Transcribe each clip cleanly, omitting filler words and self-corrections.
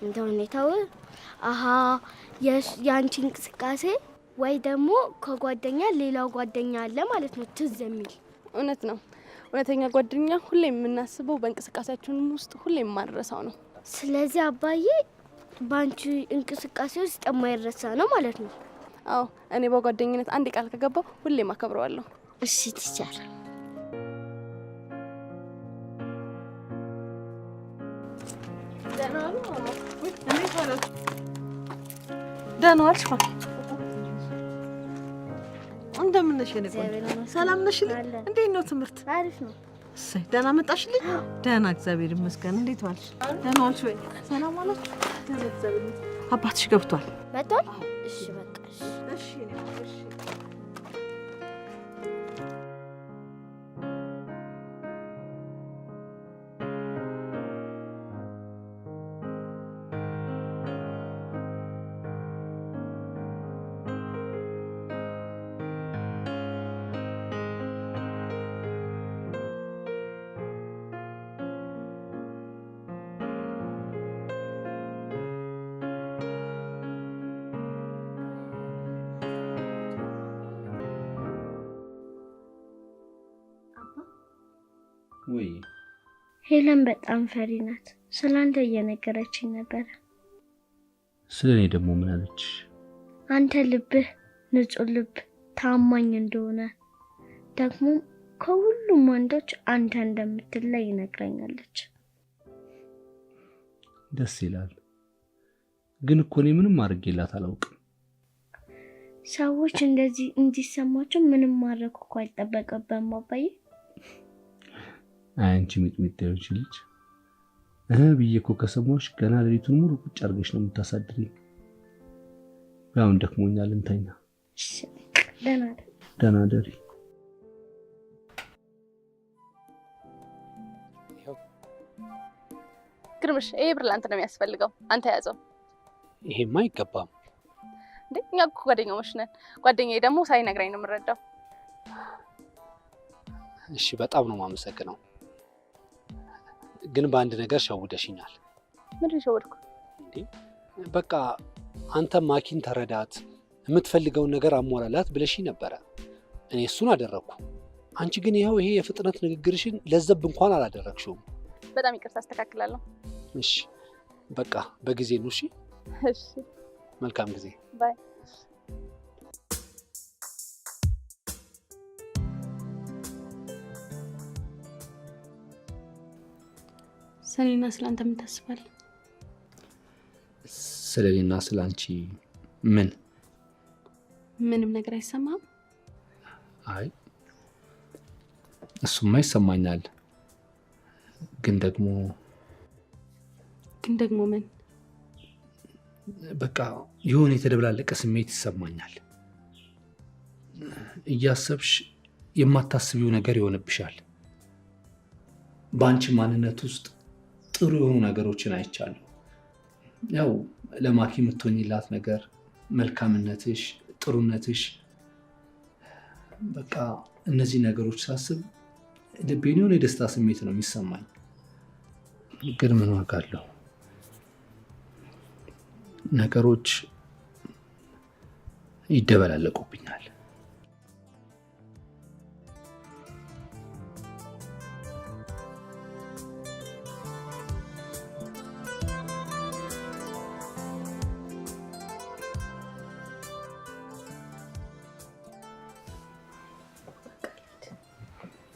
እንደ ሁኔታው አሃ ያንቺ እንቅስቃሴ ወይ ደግሞ ከጓደኛ ሌላው ጓደኛ አለ ማለት ነው ትዝ የሚል እውነት ነው እውነተኛ ጓደኛ ሁሌ የምናስበው በእንቅስቃሴያችን ውስጥ ሁሌ የማንረሳው ነው ስለዚህ አባዬ ባንቺ እንቅስቃሴ ውስጥ የማይረሳ ነው ማለት ነው አዎ እኔ በጓደኝነት አንድ ቃል ከገባው ሁሌ ማከብረዋለሁ እሺ ቲቸር ደህና ዋልሽ እንደምን ነሽ የኔ ቆንጆ ሰላም ነሽልኝ እንዴት ነው ትምህርት አሪፍ ነው እሰይ ደህና መጣሽልኝ ደህና እግዚአብሔር ይመስገን እንዴት ዋልሽ ደህና ዋልሽ ወይ ሰላም ዋላችሁ ደህና እግዚአብሔር አባትሽ ገብቷል መጣል እሺ በቃ እሺ እኔ እሺ ወይ ሄለን በጣም ፈሪ ናት ስላንተ እየነገረችኝ ነበር ስለኔ ደግሞ ምን አለች አንተ ልብህ ንጹህ ልብ ታማኝ እንደሆነ ደግሞ ከሁሉም ወንዶች አንተ እንደምትለይ ይነግረኛለች ደስ ይላል ግን እኮ እኔ ምንም አድርጌላት አላውቅም ሰዎች እንደዚህ እንዲሰማቸው ምንም ማድረግ እኮ አይጠበቅብህም አባዬ አንቺ ሚጥሚጣዎች ልጅ ብዬ እኮ ከሰሞሽ ገና ሌሊቱን ሙሉ ቁጭ አድርገሽ ነው የምታሳድሪኝ ያው ደክሞኛል እንተኛ ደህና ደሪ ግርምሽ ይሄ ብር ላንተ ነው የሚያስፈልገው አንተ ያዘው ይሄማ አይገባም እንዴ እኛ እኮ ጓደኛሞች ነን ጓደኛዬ ደግሞ ሳይነግረኝ ነው የምረዳው እሺ በጣም ነው ማመሰግነው ግን በአንድ ነገር ሸውደሽኛል ምን ሸወድኩ እንዴ በቃ አንተ ማኪን ተረዳት የምትፈልገው ነገር አሟላላት ብለሽ ነበር እኔ እሱን አደረኩ አንቺ ግን ይሄው ይሄ የፍጥነት ንግግርሽን ለዘብ እንኳን አላደረግሽውም በጣም ይቅርታ አስተካክላለሁ እሺ በቃ በጊዜ ነው እሺ እሺ መልካም ጊዜ ባይ ሰኔና ስላንተ ምን ታስባለህ ስለኔና ስላንቺ ምንም ነገር አይሰማም አይ እሱማ ይሰማኛል ግን ደግሞ ምን በቃ የሆነ የተደብላለቀ ስሜት ይሰማኛል እያሰብሽ የማታስቢው ነገር ይሆንብሻል ባንቺ ማንነት ውስጥ ጥሩ የሆኑ ነገሮችን አይቻለሁ ያው ለማኪ የምትሆኝላት ነገር መልካምነትሽ ጥሩነትሽ በቃ እነዚህ ነገሮች ሳስብ ልቤን የሆነ የደስታ ስሜት ነው የሚሰማኝ ግን ምን ዋጋ አለው ነገሮች ይደበላለቁብኛል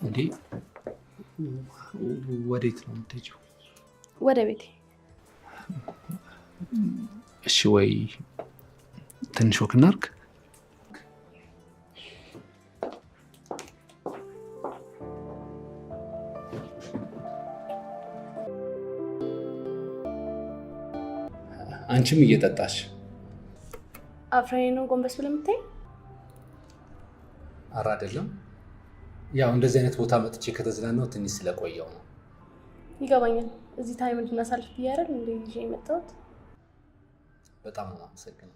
እንዴ ወዴት ነው የምትሄጂው ወደ ቤቴ እሺ ወይ ትንሽ ወክ እናድርግ አንቺም እየጠጣሽ አፍሬኑ ጎንበስ ብለህ የምታይ አራ አይደለም ያው እንደዚህ አይነት ቦታ መጥቼ ከተዝናናው ትንሽ ስለቆየው ነው ይገባኛል እዚህ ታይም እንድናሳልፍ ብያረል እንደ ይዤ የመጣሁት በጣም አመሰግናለሁ